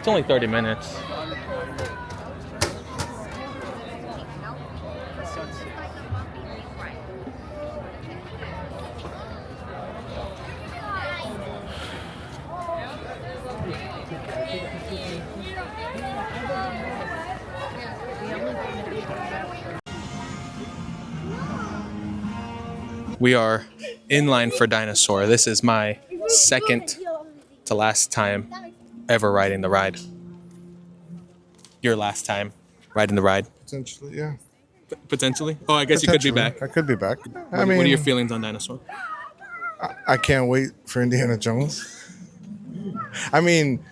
It's only 30 minutes. We are in line for Dinosaur. This is my second to last time ever riding the ride. Your last time riding the ride? Potentially, yeah. Potentially? Oh, I guess you could be back. I could be back. What are your feelings on Dinosaur? I can't wait for Indiana Jones. I mean,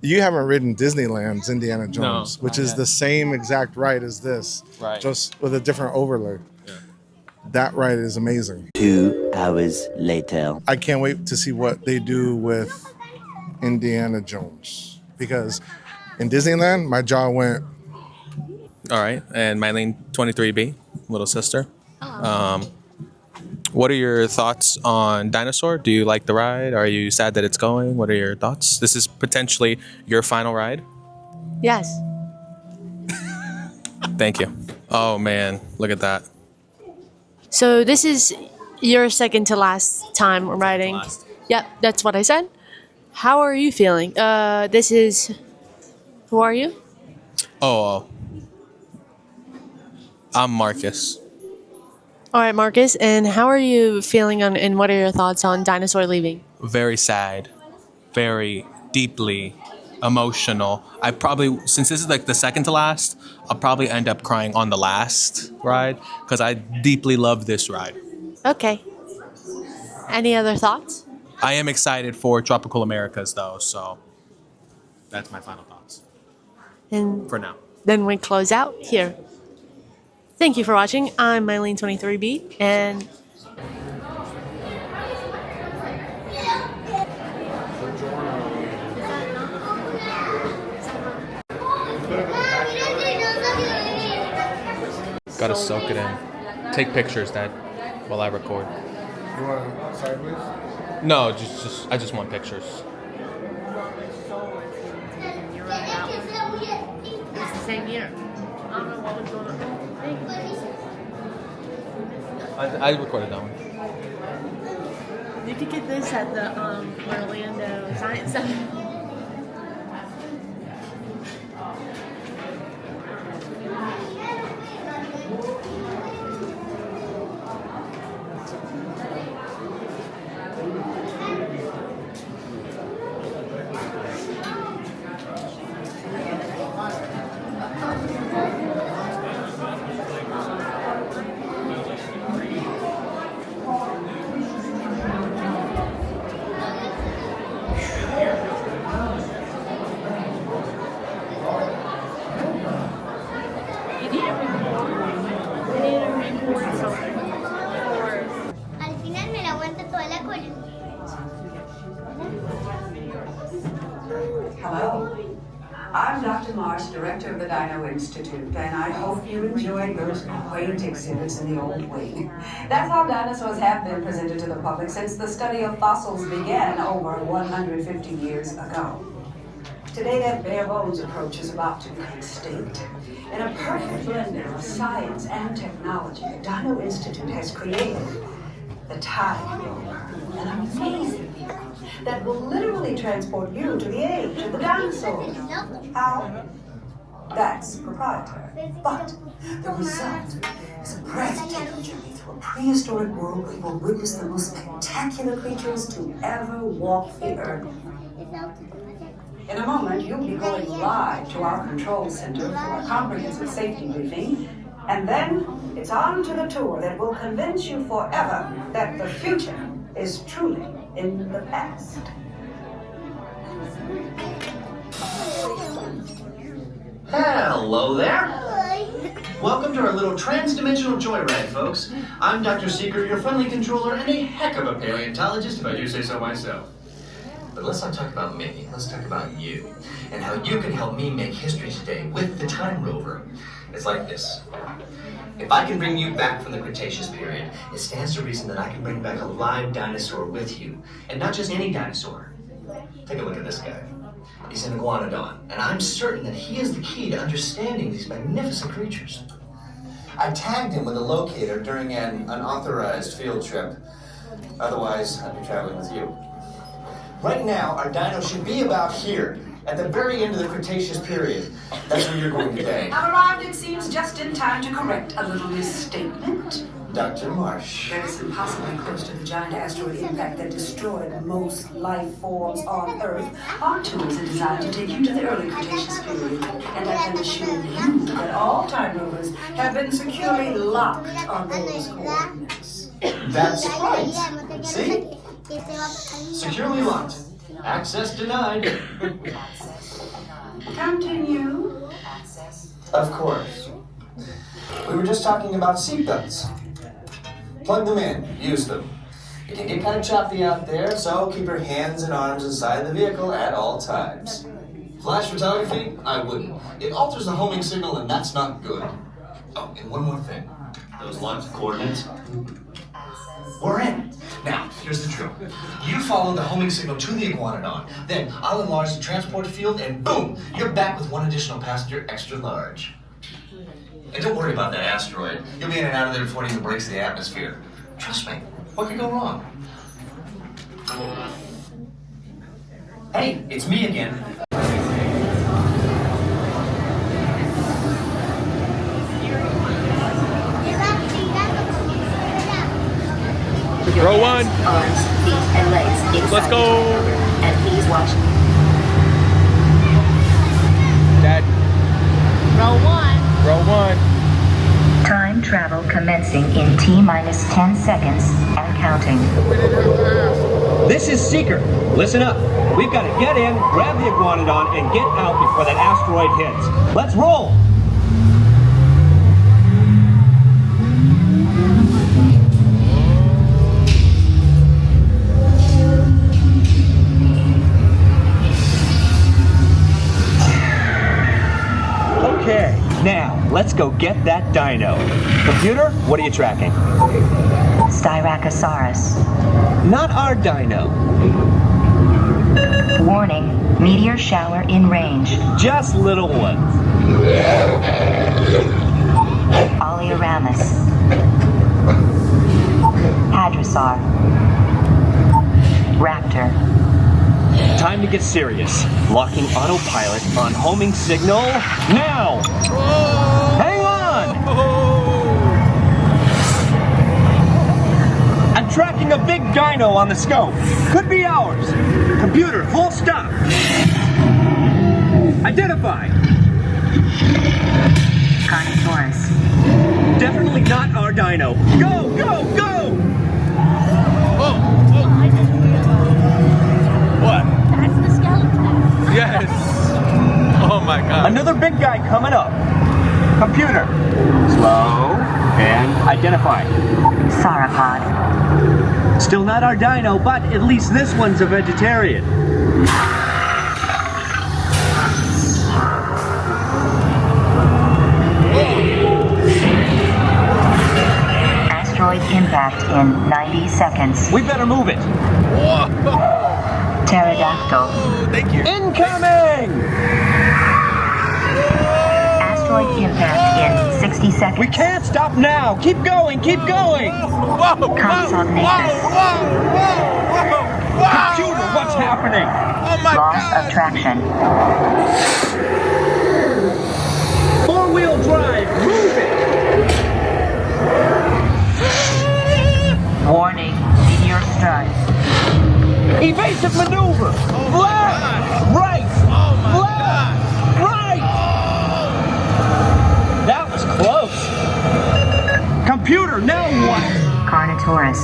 you haven't ridden Disneyland's Indiana Jones, which is the same exact ride as this, just with a different overlay. Yeah. That ride is amazing. 2 hours later. I can't wait to see what they do with Indiana Jones, because in Disneyland, my jaw went. All right, and Mylene 23B, little sister. What are your thoughts on Dinosaur? Do you like the ride? Are you sad that it's going? What are your thoughts? This is potentially your final ride? Yes. Thank you. Oh man, look at that. So this is your second to last time riding. Yep, that's what I said. How are you feeling? This is... Who are you? Oh, I'm Marcus. All right, Marcus. And how are you feeling on, and what are your thoughts on Dinosaur leaving? Very sad. Very deeply emotional. I probably, since this is like the second to last, I'll probably end up crying on the last ride because I deeply love this ride. Okay. Any other thoughts? I am excited for Tropical Americas though, so that's my final thoughts. And for now. Then we close out here. Thank you for watching. I'm Mylene 23B, and gotta soak it in. Take pictures, Dad, while I record. You want sideways? No, just I just want pictures. it's the same year. I don't know what was going on. I recorded that one. You could get this at the Orlando Science Center. Hello, I'm Dr. Marsh, director of the Dino Institute, and I hope you enjoyed those quaint exhibits in the old wing. That's how dinosaurs have been presented to the public since the study of fossils began over 150 years ago. Today, that bare-bones approach is about to become extinct. In a perfect blending of science and technology, the Dino Institute has created the Time Rover, an amazing vehicle that will literally transport you to the age of the dinosaurs. How? That's proprietary. But the result is a breathtaking journey through a prehistoric world where you will witness the most spectacular creatures to ever walk the earth. In a moment, you'll be going live to our control center for a comprehensive safety briefing, and then it's on to the tour that will convince you forever that the future is truly in the past. Hello there. Welcome to our little trans-dimensional joyride, folks. I'm Dr. Secret, your friendly controller, and a heck of a paleontologist, if I do say so myself. But let's not talk about me, let's talk about you, and how you can help me make history today with the Time Rover. It's like this. If I can bring you back from the Cretaceous period, it stands to reason that I can bring back a live dinosaur with you. And not just any dinosaur. Take a look at this guy. is an iguanodon, and I'm certain that he is the key to understanding these magnificent creatures. I tagged him with a locator during an unauthorized field trip. Otherwise, I'd be traveling with you. Right now, our dino should be about here, at the very end of the Cretaceous period. That's where you're going today. I've arrived, it seems, just in time to correct a little misstatement. Dr. Marsh. Very impossibly close to the giant asteroid impact that destroyed most life forms on Earth. Our tools are designed to take you to the early Cretaceous period, and I can assure you that all time rovers have been securely locked on those coordinates. That's right. See? Securely locked. Access denied. Continue. Of course. We were just talking about seatbelts. Plug them in, use them. It can get kind of choppy out there, so keep your hands and arms inside the vehicle at all times. Flash photography? I wouldn't. It alters the homing signal, and that's not good. Oh, and one more thing. Those locked coordinates? We're in. Now, here's the drill. You follow the homing signal to the iguanodon, then I'll enlarge the transport field, and boom, you're back with one additional passenger extra large. And don't worry about that asteroid. You'll be in and out of there before it even breaks the atmosphere. Trust me, what could go wrong? Hey, it's me again. Row one. Arms, feet, and legs inside Let's go. And please watch. Dad. Row one. Row one. Time travel commencing in T-minus 10 seconds and counting. This is Seeker. Listen up. We've got to get in, grab the iguanodon, and get out before that asteroid hits. Let's roll! Okay, now let's go get that dino. Computer, what are you tracking? Styracosaurus. Not our dino. Warning, meteor shower in range. Just little ones. Oleoramus. Hadrosaur. Raptor. Time to get serious. Locking autopilot on homing signal now! Hang on! I'm tracking a big dino on the scope. Could be ours. Computer, full stop. Identify. Carnotaurus. Definitely not our dino. Go, go, go! What? That's the skeleton. Yes. Oh my God. Another big guy coming up. Computer, slow and identify. Sauropod. Still not our dino, but at least this one's a vegetarian. Asteroid impact in 90 seconds. We better move it. Pterodactyl. Thank you. Incoming! Asteroid impact in 60 seconds. We can't stop now. Keep going, keep going. Whoa, whoa, Compsognathus. Computer, what's happening? Oh my Loss God. of traction. Four-wheel drive, move it. Warning, meteor strike. Evasive maneuver. Left, right, left, right. That was close. Computer, now what? Carnotaurus.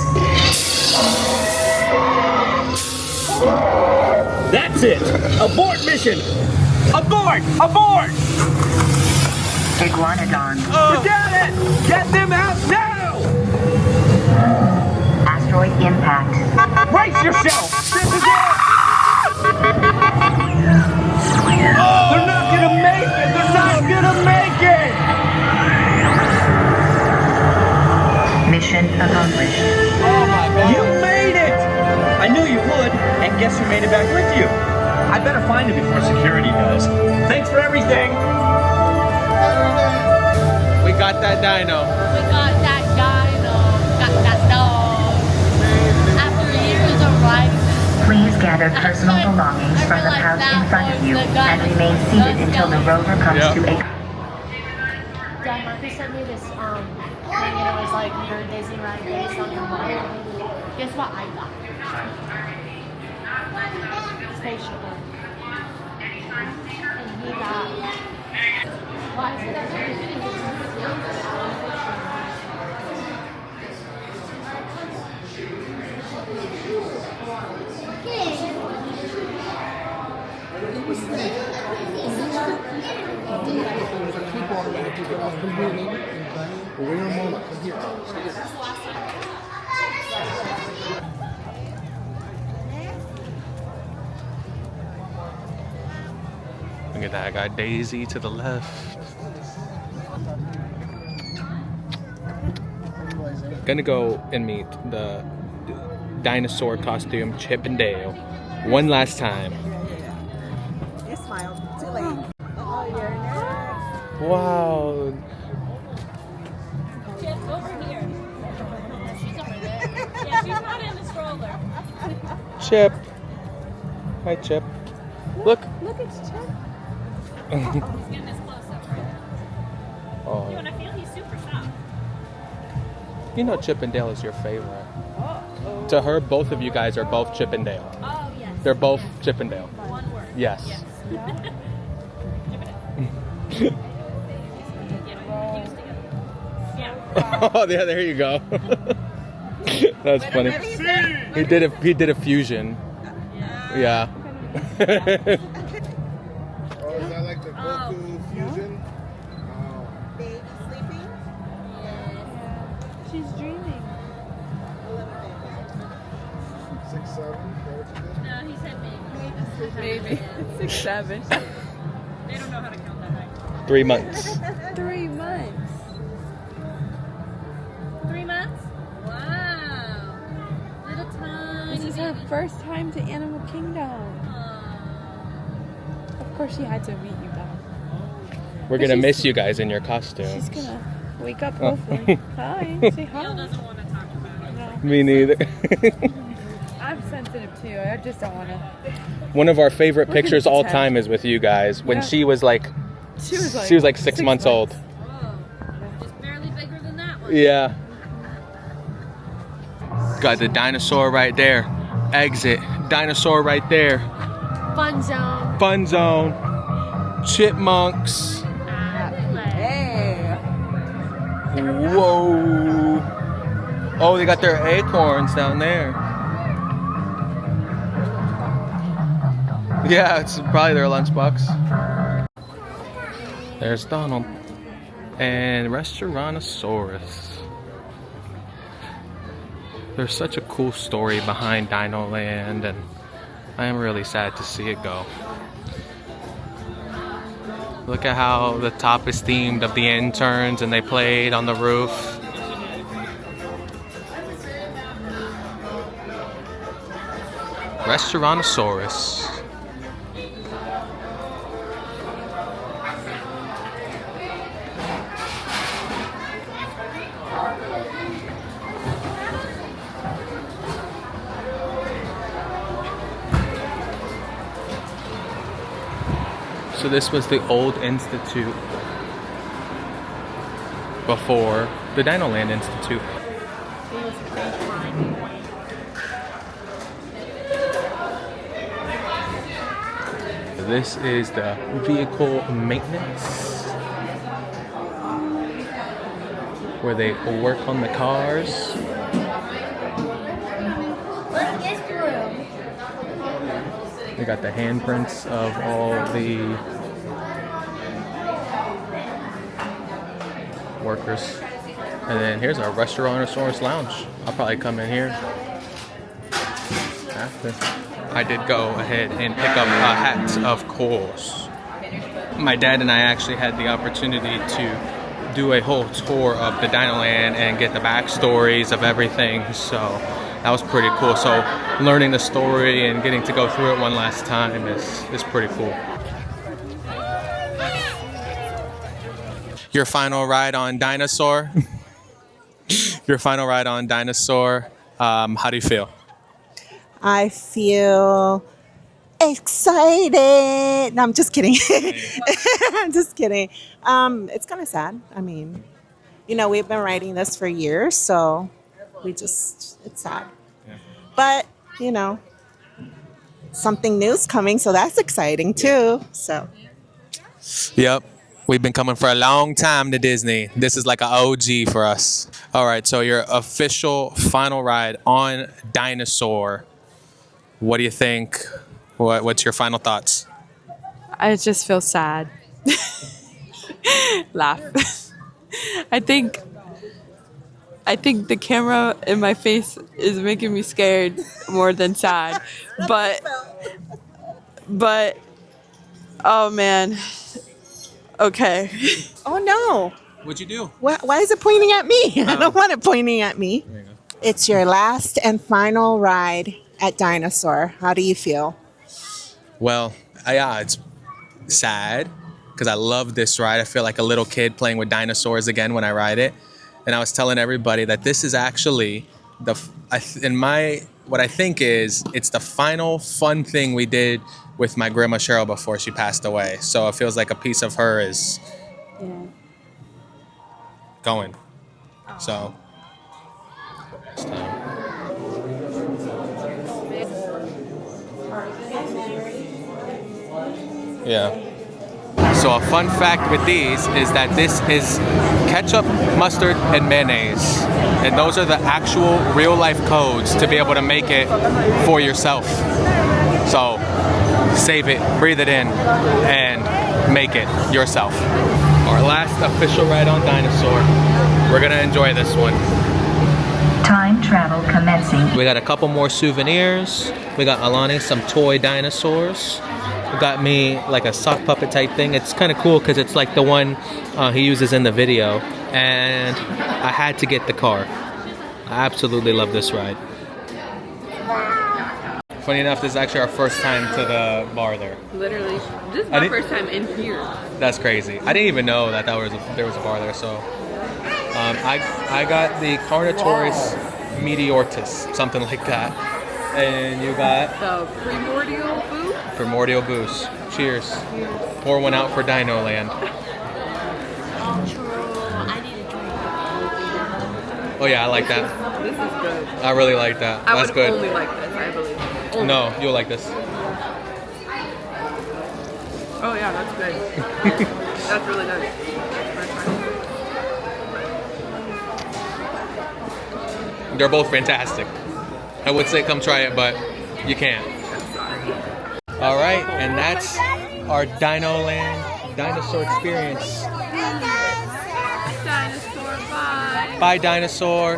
That's it. Abort mission. Abort, abort. Iguanodon. Forget it. Get them out now. Asteroid impact. Brace yourself. This is it. They're not gonna make it. They're not gonna make it. Mission accomplished. You made it. I knew you would. And guess who made it back with you? I better find him before security does. Thanks for everything. We got that dino. We got that dino. Got that dog. After years of riding. Please gather personal belongings from the pouch in front of you and remain seated until the rover comes to a... Dad, Marcus sent me this thing and it was like your Disney ride based on your mom. Guess what I got? Spaceship. And he got... Why is it? Look at that, I got Daisy to the left. Gonna go and meet the dinosaur costume Chip and Dale one last time. You smiled too late. Oh, you're next. Wow. Chip's over here. She's over there. Yeah, she's not in the stroller. Chip. Hi, Chip. Look. Look, it's Chip. He's getting his close up, right? Oh. You want to feel? He's super soft. You know Chip and Dale is your favorite. To her, both of you guys are both Chip and Dale. Oh, yes. They're both Chip and Dale. One word. Yes. Yes. Yeah. Oh, yeah, there you go. That's funny. He did a fusion. Yeah. Oh, is that like the Goku fusion? Baby sleeping? She's dreaming. 6, 7. No, he said maybe. Maybe. 6, 7. They don't know how to count that high. 3 months. 3 months. 3 months? Wow. Little tiny This is her baby. first time to Animal Kingdom. Aw. Of course she had to meet you guys. We're gonna miss you guys in your costumes. She's gonna wake up hopefully. Hi, say Neil hi. doesn't want to talk about it. Me neither. I'm sensitive too. I just don't want to. One of our favorite Look at pictures the all tab. time is with you guys when Yeah. she was like She was like 6 months old. Whoa. Just barely bigger than that one. Yeah. Got the dinosaur right there. Exit. Dinosaur right there. Fun zone. Fun zone. Chipmunks. Hey. Whoa. Oh, they got their acorns down there. Yeah, it's probably their lunchbox. There's Donald. And Restaurantosaurus. There's such a cool story behind Dinoland, and I am really sad to see it go. Look at how the top is themed of the interns and they played on the roof. Restaurantosaurus. So this was the old institute before the Dinoland Institute. This is the vehicle maintenance, where they work on the cars. Let's get through. They got the handprints of all the workers. And then here's our Restaurantosaurus lounge. I'll probably come in here after. I did go ahead and pick up a hat, of course. My dad and I actually had the opportunity to do a whole tour of the Dinoland and get the backstories of everything. So that was pretty cool. So learning the story and getting to go through it one last time is pretty cool. Your final ride on Dinosaur. Your final ride on Dinosaur. How do you feel? I feel excited. No, I'm just kidding. I'm just kidding. It's kind of sad. I mean, you know, we've been writing this for years, so it's sad. Yeah. But, you know, something new's coming, so that's exciting too. So. Yep. We've been coming for a long time to Disney. This is like an OG for us. All right, so your official final ride on Dinosaur. What do you think? What's your final thoughts? I just feel sad. Laugh. I think the camera in my face is making me scared more than sad. But oh man. Okay. Oh no. What'd you do? Why is it pointing at me? I don't want it pointing at me. There you go. It's your last and final ride at Dinosaur. How do you feel? Well, yeah, it's sad because I love this ride. I feel like a little kid playing with dinosaurs again when I ride it. And I was telling everybody that this is actually what I think is it's the final fun thing we did with my grandma Cheryl before she passed away. So it feels like a piece of her is going. So it's time. Yeah. So a fun fact with these is that this is ketchup, mustard, and mayonnaise. And those are the actual real life codes to be able to make it for yourself. So save it, breathe it in, and make it yourself. Our last official ride on Dinosaur. We're gonna enjoy this one. Time travel commencing. We got a couple more souvenirs. We got Alani some toy dinosaurs. Got me like a sock puppet type thing. It's kind of cool because it's like the one he uses in the video. And I had to get the car. I absolutely love this ride. Funny enough, this is actually our first time to the bar there. Literally, this is my first time in here. That's crazy. I didn't even know that there was a bar there. So I got the Carnotaurus Meteortus, something like that. And you got the Primordial Boost. Primordial Boost. Cheers. Pour one out for Dinoland. Oh yeah, I like that. This is good. I really like that. That's good. I would only like this, I believe. Only. No, you'll like this. Oh yeah, that's good. That's really good. They're both fantastic. I would say come try it, but you can't. All right, and that's our Dinoland Dinosaur experience. Dinosaur, bye. Bye, Dinosaur.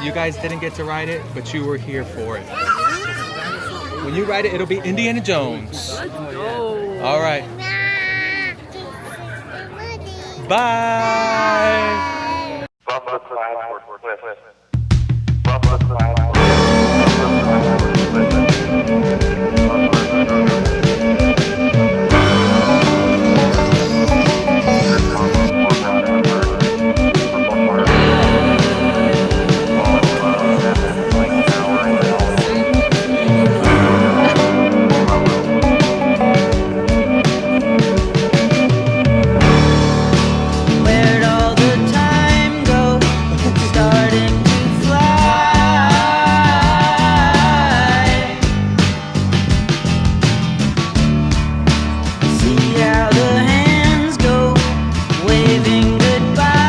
You guys didn't get to ride it, but you were here for it. When you ride it, it'll be Indiana Jones. Let's go. All right. Bye. Where'd all the time go? Starting to fly. See how the hands go, waving goodbye.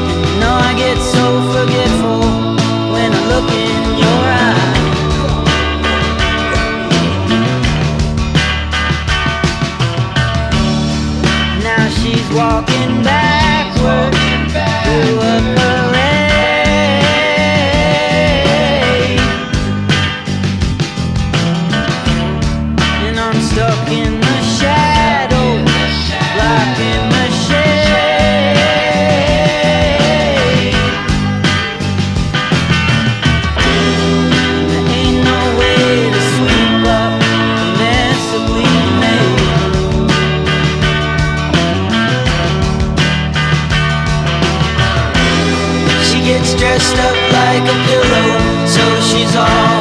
You know I get so forgetful when I look in your eyes. Now she's walking backward through a parade, and I'm stuck in the shadows, blocking dressed up like a pillow, so she's all